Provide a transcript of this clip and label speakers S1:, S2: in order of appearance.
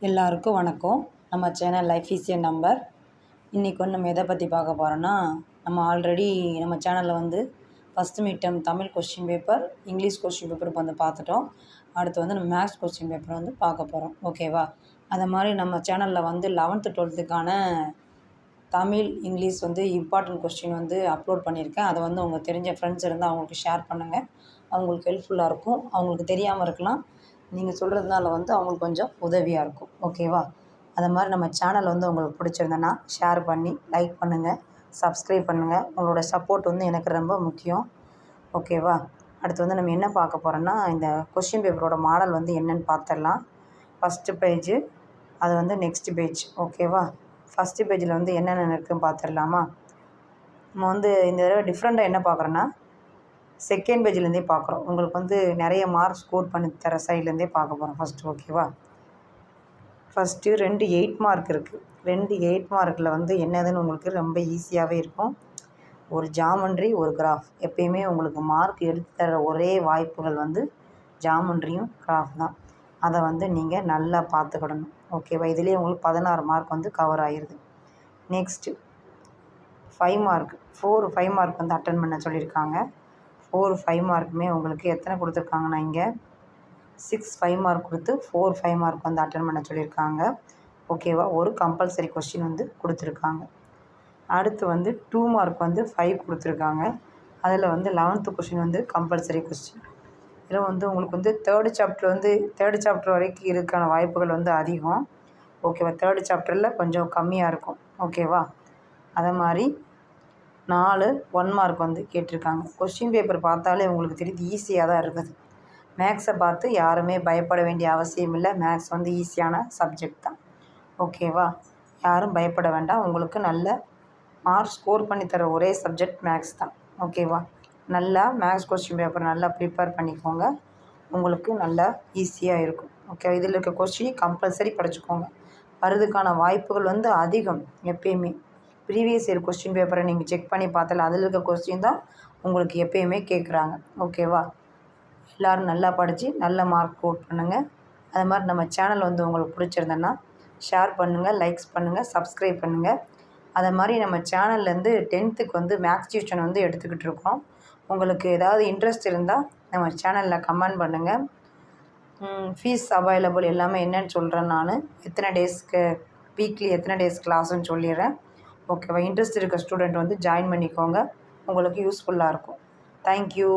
S1: எல்லாருக்கும் வணக்கம். நம்ம channel life is a number. இன்றைக்கி வந்து நம்ம எதை பற்றி பார்க்க போகிறோன்னா, நம்ம ஆல்ரெடி நம்ம சேனலில் வந்து first mid term Tamil question paper, English question paper இப்போ வந்து பார்த்துட்டோம். அடுத்து வந்து நம்ம மேக்ஸ் கொஸ்டின் பேப்பர் வந்து பார்க்க போகிறோம். ஓகேவா? அதை மாதிரி நம்ம சேனலில் வந்து 11th 12th தமிழ் இங்கிலீஷ் வந்து இம்பார்ட்டன்ட் கொஸ்டின் வந்து அப்லோட் பண்ணியிருக்கேன். அதை வந்து உங்களுக்கு தெரிஞ்ச ஃப்ரெண்ட்ஸ் இருந்தால் அவங்களுக்கு ஷேர் பண்ணுங்கள். அவங்களுக்கு ஹெல்ப்ஃபுல்லாக இருக்கும். அவங்களுக்கு தெரியாமல் இருக்கலாம். நீங்கள் சொல்கிறதுனால வந்து அவங்களுக்கு கொஞ்சம் உதவியாக இருக்கும். ஓகேவா? அது மாதிரி நம்ம சேனல் வந்து உங்களுக்கு பிடிச்சிருந்தேன்னா ஷேர் பண்ணி லைக் பண்ணுங்கள், சப்ஸ்கிரைப் பண்ணுங்கள். உங்களோட சப்போர்ட் வந்து எனக்கு ரொம்ப முக்கியம். ஓகேவா? அடுத்து வந்து நம்ம என்ன பார்க்க போகிறோன்னா, இந்த கொஸ்டின் பேப்பரோட மாடல் வந்து என்னென்னு பார்த்துடலாம். ஃபஸ்ட்டு பேஜு, அது வந்து நெக்ஸ்ட் பேஜ். ஓகேவா? ஃபஸ்ட்டு பேஜில் வந்து என்னென்ன இருக்குதுன்னு பார்த்துடலாமா? நம்ம வந்து இந்த தடவை டிஃப்ரெண்ட்டாக என்ன பார்க்குறோன்னா, செகண்ட் பேஜ்லேருந்தே பார்க்குறோம். உங்களுக்கு வந்து நிறைய மார்க் ஸ்கோர் பண்ணி தர சைட்லேருந்தே பார்க்க போகிறோம் ஃபஸ்ட்டு. ஓகேவா? ஃபஸ்ட்டு 2 8 மார்க் இருக்குது. 2 8 மார்க்கில் வந்து என்னதுன்னு உங்களுக்கு ரொம்ப ஈஸியாகவே இருக்கும். ஒரு ஜாமெண்ட்ரி, ஒரு கிராஃப். எப்பயுமே உங்களுக்கு மார்க் எடுத்து தர ஒரே வாய்ப்புகள் வந்து ஜாமெண்ட்ரியும் கிராஃப் தான். அதை வந்து நீங்கள் நல்லா பார்த்துக்கிடணும். ஓகேவா? இதுலேயே உங்களுக்கு 16 மார்க் வந்து கவர் ஆகிடுது. நெக்ஸ்ட்டு 5 மார்க், 5 மார்க் வந்து அட்டன் பண்ண சொல்லியிருக்காங்க. 5 மார்க்குமே உங்களுக்கு எத்தனை கொடுத்துருக்காங்கன்னா, இங்கே 5 மார்க் கொடுத்து 5 மார்க் வந்து அட்டன் பண்ண சொல்லியிருக்காங்க. ஓகேவா? ஒரு கம்பல்சரி கொஸ்டின் வந்து கொடுத்துருக்காங்க. அடுத்து வந்து 2 மார்க் வந்து 5 கொடுத்துருக்காங்க. அதில் வந்து 11th கொஸ்டின் வந்து கம்பல்சரி கொஸ்டின். இதில் வந்து உங்களுக்கு வந்து தேர்டு சாப்டர் வரைக்கும் இருக்கான வாய்ப்புகள் வந்து அதிகம். ஓகேவா? தேர்டு சாப்டரில் கொஞ்சம் கம்மியாக இருக்கும். ஓகேவா? அதை மாதிரி 4 1 மார்க் வந்து கேட்டிருக்காங்க. கொஸ்டின் பேப்பர் பார்த்தாலே உங்களுக்கு தெரியுது ஈஸியாக தான் இருக்குது. மேக்ஸை பார்த்து யாருமே பயப்பட வேண்டிய அவசியம் இல்லை. மேக்ஸ் வந்து ஈஸியான சப்ஜெக்ட் தான். ஓகேவா? யாரும் பயப்பட வேண்டாம். உங்களுக்கு நல்ல மார்க் ஸ்கோர் பண்ணி தர ஒரே சப்ஜெக்ட் மேக்ஸ் தான். ஓகேவா? நல்லா மேக்ஸ் கொஸ்டின் பேப்பர் நல்லா ப்ரிப்பேர் பண்ணிக்கோங்க. உங்களுக்கு நல்லா ஈஸியாக இருக்கும். ஓகே, இதில் இருக்க கொஸ்டின் கம்பல்சரி படிச்சுக்கோங்க. வரதுக்கான வாய்ப்புகள் வந்து அதிகம். எப்பயுமே ப்ரீவியஸ் இயர் கொஸ்டின் பேப்பரை நீங்கள் செக் பண்ணி பார்த்தால அதில் இருக்க கொஸ்டின் தான் உங்களுக்கு எப்பயுமே கேட்குறாங்க. ஓகேவா? எல்லோரும் நல்லா படித்து நல்ல மார்க் ஸ்கோர் பண்ணுங்கள். அது மாதிரி நம்ம சேனல் வந்து உங்களுக்கு பிடிச்சிருந்தேன்னா ஷேர் பண்ணுங்கள், லைக்ஸ் பண்ணுங்கள், சப்ஸ்கிரைப் பண்ணுங்கள். அதை மாதிரி நம்ம சேனல்லேருந்து 10th வந்து மேக்ஸ் டியூஷன் வந்து எடுத்துக்கிட்டு இருக்கோம். உங்களுக்கு ஏதாவது இன்ட்ரெஸ்ட் இருந்தால் நம்ம சேனலில் கமெண்ட் பண்ணுங்கள். ஃபீஸ் அவைலபிள் எல்லாமே என்னென்னு சொல்கிறேன் நான். எத்தனை டேஸ்க்கு வீக்லி எத்தனை டேஸ் கிளாஸுன்னு சொல்லிடுறேன். ஓகேவா? இன்ட்ரெஸ்ட் இருக்க ஸ்டூடெண்ட் வந்து ஜாயின் பண்ணிக்கோங்க. உங்களுக்கு யூஸ்ஃபுல்லாக இருக்கும். தேங்க்யூ.